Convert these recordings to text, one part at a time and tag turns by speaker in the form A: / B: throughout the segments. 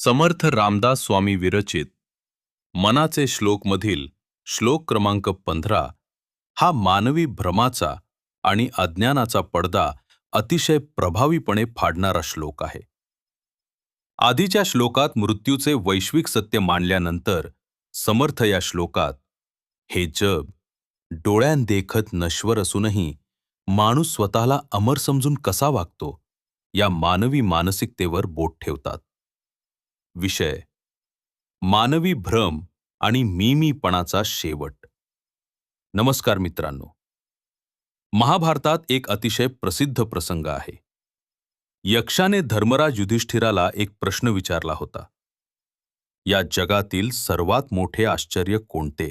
A: समर्थ रामदास स्वामी विरचित मनाचे श्लोक मधील श्लोक क्रमांक 15 हा मानवी भ्रमाचा आणि अज्ञानाचा पडदा अतिशय प्रभावीपणे फाडणारा श्लोक आहे. आधीच्या श्लोकात मृत्यूचे वैश्विक सत्य मांडल्यानंतर समर्थ या श्लोकात हे जग डोळ्यांदेखत नश्वर असूनही माणूस स्वतःला अमर समजून कसा वागतो या मानवी मानसिकतेवर बोट ठेवतात. विषय मानवी भ्रम आणि मीपणाचा शेवट. नमस्कार मित्रांनो. महाभारतात एक अतिशय प्रसिद्ध प्रसंग आहे. यक्षाने धर्मराज युधिष्ठिराला एक प्रश्न विचारला होता. या जगातील सर्वात मोठे आश्चर्य कोणते?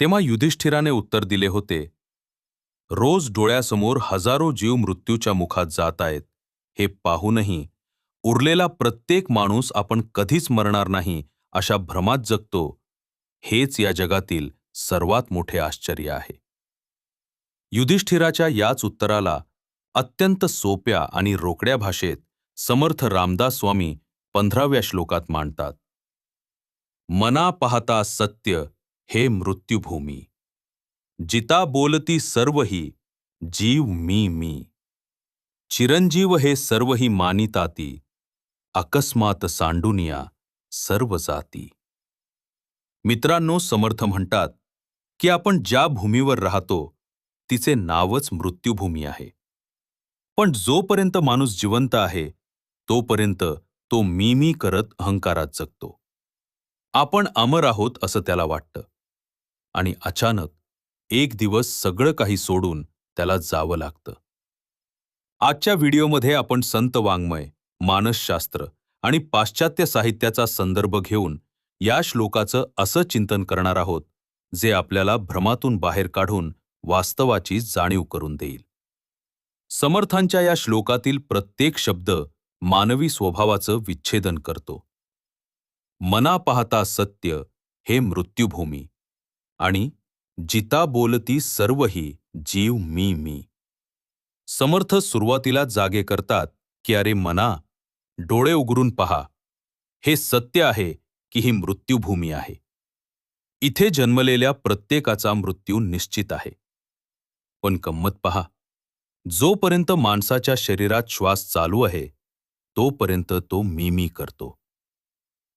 A: तेव्हा युधिष्ठिराने उत्तर दिले होते, रोज डोळ्यासमोर हजारो जीव मृत्यूच्या मुखात जात आहेत हे पाहूनही उरलेला प्रत्येक माणूस आपण कधीच मरणार नाही अशा भ्रमात जगतो, हेच या जगातील सर्वात मोठे आश्चर्य आहे. युधिष्ठिराच्या याच उत्तराला अत्यंत सोप्या आणि रोकड्या भाषेत समर्थ रामदास स्वामी 15व्या श्लोकात मांडतात. मना पाहता सत्य हे मृत्युभूमी, जिता बोलती सर्वही जीव मी. चिरंजीव हे सर्वही मानिताती, अकस्मात सांडुनिया सर्व जाती. मित्रांनो, समर्थ म्हणतात की आपण ज्या भूमीवर राहतो तिचे नावच मृत्युभूमी आहे. पण जोपर्यंत माणूस जिवंत आहे तोपर्यंत तो मी करत अहंकारात जगतो. आपण अमर आहोत असं त्याला वाटतं आणि अचानक एक दिवस सगळं काही सोडून त्याला जावं लागतं. आजच्या व्हिडिओमध्ये आपण संत वाङ्मय, मानसशास्त्र आणि पाश्चात्य साहित्याचा संदर्भ घेऊन या श्लोकाचं असं चिंतन करणार आहोत जे आपल्याला भ्रमातून बाहेर काढून वास्तवाची जाणीव करून देईल. समर्थांच्या या श्लोकातील प्रत्येक शब्द मानवी स्वभावाचं विच्छेदन करतो. मना पाहता सत्य हे मृत्युभूमी आणि जिता बोलती सर्वही जीव मी. समर्थ सुरुवातीला जागे करतात की अरे मना, डोळे उघडून पहा, हे सत्य आहे की ही मृत्युभूमी आहे. इथे जन्मलेल्या प्रत्येकाचा मृत्यू निश्चित आहे. पण गंमत पहा, जोपर्यंत माणसाच्या शरीरात श्वास चालू आहे तोपर्यंत तो मी करतो.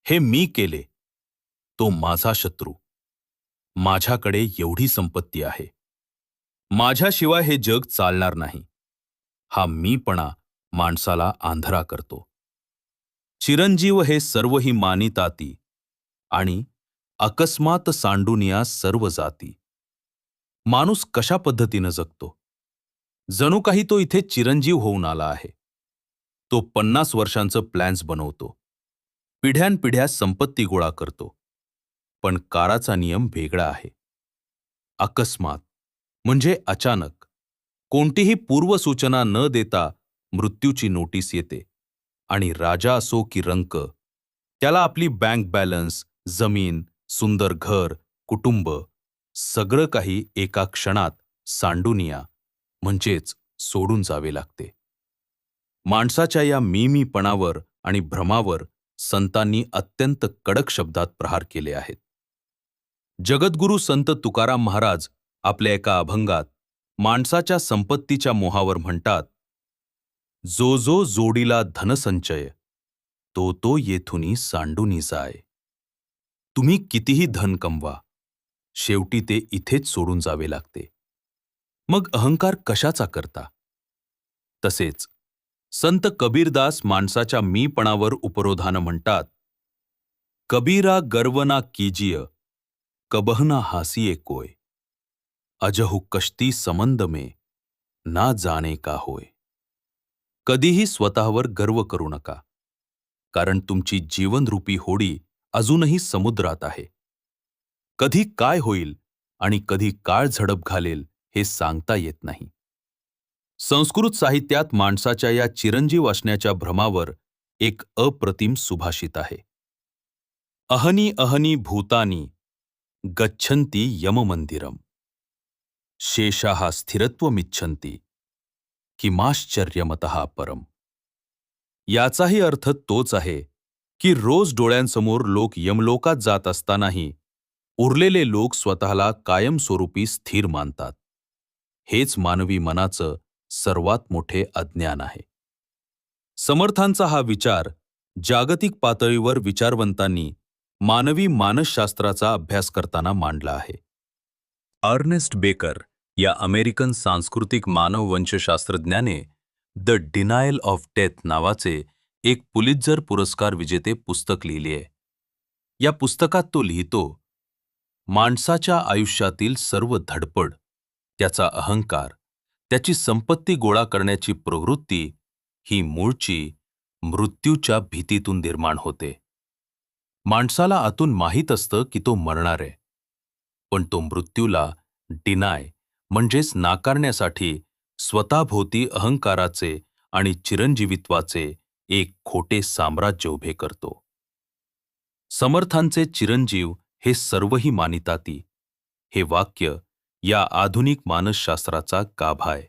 A: हे मी केले, तो माझा शत्रू. माझ्याकडे एवढी संपत्ती आहे, माझ्याशिवाय हे जग चालणार नाही. हा मीपणा माणसाला आंधळा करतो. चिरंजीव हे सर्वही मानिताती आणि अकस्मात सांडुनिया सर्व जाती. माणूस कशा पद्धतीनं जगतो? जणू काही तो इथे चिरंजीव होऊन आला आहे. तो 50 वर्षांचं प्लॅन्स बनवतो, पिढ्यानपिढ्या संपत्ती गोळा करतो. पण काळाचा नियम वेगळा आहे. अकस्मात म्हणजे अचानक, कोणतीही पूर्वसूचना न देता मृत्यूची नोटीस येते आणि राजा असो की रंक, त्याला आपली बँक बॅलन्स, जमीन, सुंदर घर, कुटुंब सगळं काही एका क्षणात सांडुनिया म्हणजेच सोडून जावे लागते. माणसाच्या या मीपणावर आणि भ्रमावर संतांनी अत्यंत कडक शब्दात प्रहार केले आहेत. जगद्गुरू संत तुकाराम महाराज आपल्या एका अभंगात माणसाच्या संपत्तीच्या मोहावर म्हणतात, जो जोडीला धनसंचय, तो येथुनी सांडूनी जाय. तुम्ही कितीही धन कमवा, शेवटी ते इथेच सोडून जावे लागते. मग अहंकार कशाचा करता? तसेच संत कबीरदास माणसाच्या मीपणावर उपरोधानं म्हणतात, कबीरा गर्व ना कीजिय, कबहना हासिये कोय, अजहु कश्ती समंद में ना जाने का होय. कधीही स्वतःवर गर्व करू नका, कारण तुमची जीवनरूपी होडी अजूनही समुद्रात आहे. कधी काय होईल आणि कधी काळ झडप घालेल हे सांगता येत नाही. संस्कृत साहित्यात माणसाच्या या चिरंजीव असण्याच्या भ्रमावर एक अप्रतिम सुभाषित आहे. अहनी अहनी भूतानी गच्छन्ति यममंदिरम, शेषाः स्थिरत्वमिच्छन्ति किमाश्चर्यमतः परम. याचाही अर्थ तोच आहे की रोज डोळ्यांसमोर लोक यमलोकात जात असतानाही उरलेले लोक स्वतःला कायमस्वरूपी स्थिर मानतात. हेच मानवी मनाचं सर्वात मोठे अज्ञान आहे. समर्थांचा हा विचार जागतिक पातळीवर विचारवंतांनी मानवी मानसशास्त्राचा अभ्यास करताना मांडला आहे. अर्नेस्ट बेकर या अमेरिकन सांस्कृतिक मानववंशशास्त्रज्ञाने द डिनायल ऑफ डेथ नावाचे एक पुलित्झर पुरस्कार विजेते पुस्तक लिहिले आहे. या पुस्तकात तो लिहितो, माणसाच्या आयुष्यातील सर्व धडपड, त्याचा अहंकार, त्याची संपत्ती गोळा करण्याची प्रवृत्ती ही मूळची मृत्यूच्या भीतीतून निर्माण होते. माणसाला आतून माहीत असतं की तो मरणार आहे, पण तो मृत्यूला डिनाय म्हणजेच नाकारण्यासाठी स्वतःभोवती अहंकाराचे आणि चिरंजीवित्वाचे एक खोटे साम्राज्य उभे करतो. समर्थांचे चिरंजीव हे सर्वही मानिताती हे वाक्य या आधुनिक मानसशास्त्राचा गाभा आहे.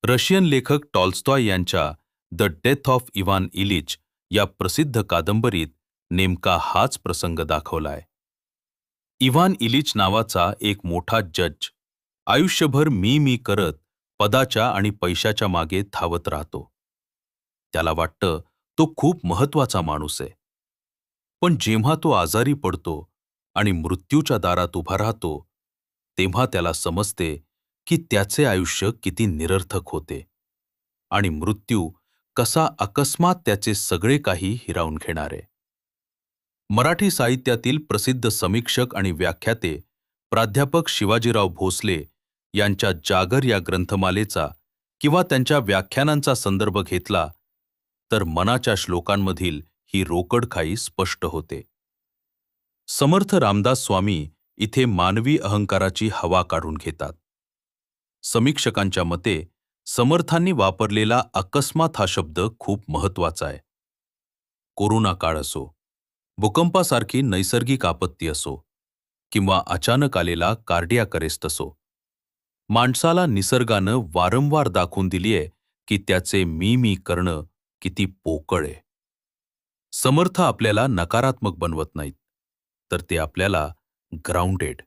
A: रशियन लेखक टॉल्स्टॉय यांच्या the death of Evan Ilyich या प्रसिद्ध कादंबरीत नेमका हाच प्रसंग दाखवलाय. इव्हान इलिच नावाचा एक मोठा जज आयुष्यभर मी करत पदाच्या आणि पैशाच्या मागे धावत राहतो. त्याला वाटतं तो खूप महत्वाचा माणूस आहे. पण जेव्हा तो आजारी पडतो आणि मृत्यूच्या दारात उभा राहतो, तेव्हा त्याला समजते की त्याचे आयुष्य किती निरर्थक होते आणि मृत्यू कसा अकस्मात त्याचे सगळे काही हिरावून घेणारे. मराठी साहित्यातील प्रसिद्ध समीक्षक आणि व्याख्याते प्राध्यापक शिवाजीराव भोसले यांच्या जागर या ग्रंथमालेचा किंवा त्यांच्या व्याख्यानांचा संदर्भ घेतला तर मनाच्या श्लोकांमधील ही रोकडखाई स्पष्ट होते. समर्थ रामदास स्वामी इथे मानवी अहंकाराची हवा काढून घेतात. समीक्षकांच्या मते समर्थांनी वापरलेला अकस्मात हा शब्द खूप महत्वाचा आहे. कोरोना काळ असो, भूकंपासारखी नैसर्गिक आपत्ती असो किंवा अचानक आलेला कार्डियाक अरेस्ट असो, माणसाला निसर्गानं वारंवार दाखवून दिलीये की त्याचे मी करणं किती पोकळ आहे. समर्थ आपल्याला नकारात्मक बनवत नाहीत, तर ते आपल्याला ग्राउंडेड,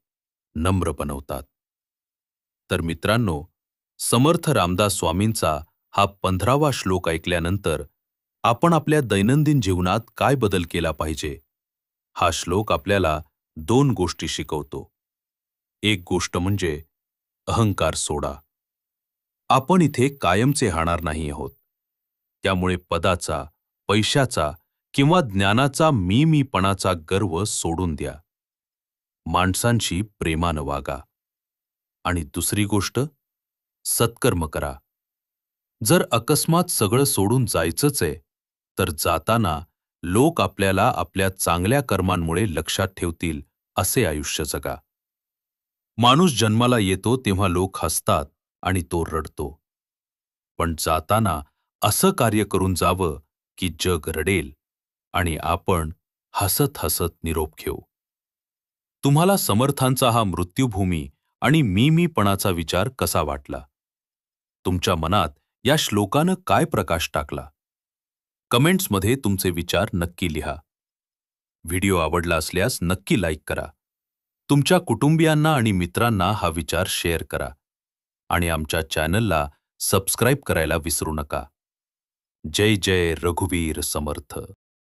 A: नम्र बनवतात. तर मित्रांनो, समर्थ रामदास स्वामींचा हा 15वा श्लोक ऐकल्यानंतर आपण आपल्या दैनंदिन जीवनात काय बदल केला पाहिजे? हा श्लोक आपल्याला 2 गोष्टी शिकवतो. एक गोष्ट म्हणजे अहंकार सोडा. आपण इथे कायमचे राहणार नाही आहोत. त्यामुळे पदाचा, पैशाचा किंवा ज्ञानाचा मीपणाचा गर्व सोडून द्या. माणसांशी प्रेमानं वागा. आणि दुसरी गोष्ट, सत्कर्म करा. जर अकस्मात सगळं सोडून जायचंच आहे, तर जाताना लोक आपल्याला आपल्या चांगल्या कर्मांमुळे लक्षात ठेवतील असे आयुष्य जगा. माणूस जन्माला येतो तेव्हा लोक हसतात आणि तो रडतो. पण जाताना असं कार्य करून जावं की जग रडेल आणि आपण हसत हसत निरोप घेऊ. तुम्हाला समर्थांचा हा मृत्यूभूमी आणि मीपणाचा विचार कसा वाटला? तुमच्या मनात या श्लोकानं काय प्रकाश टाकला? कमेंट्समध्ये तुमचे विचार नक्की लिहा. व्हिडिओ आवडला असल्यास नक्की लाईक करा. तुमच्या कुटुंबियांना आणि मित्रांना हा विचार शेअर करा आणि आमच्या चॅनलला सबस्क्राईब करायला विसरू नका. जय जय रघुवीर समर्थ.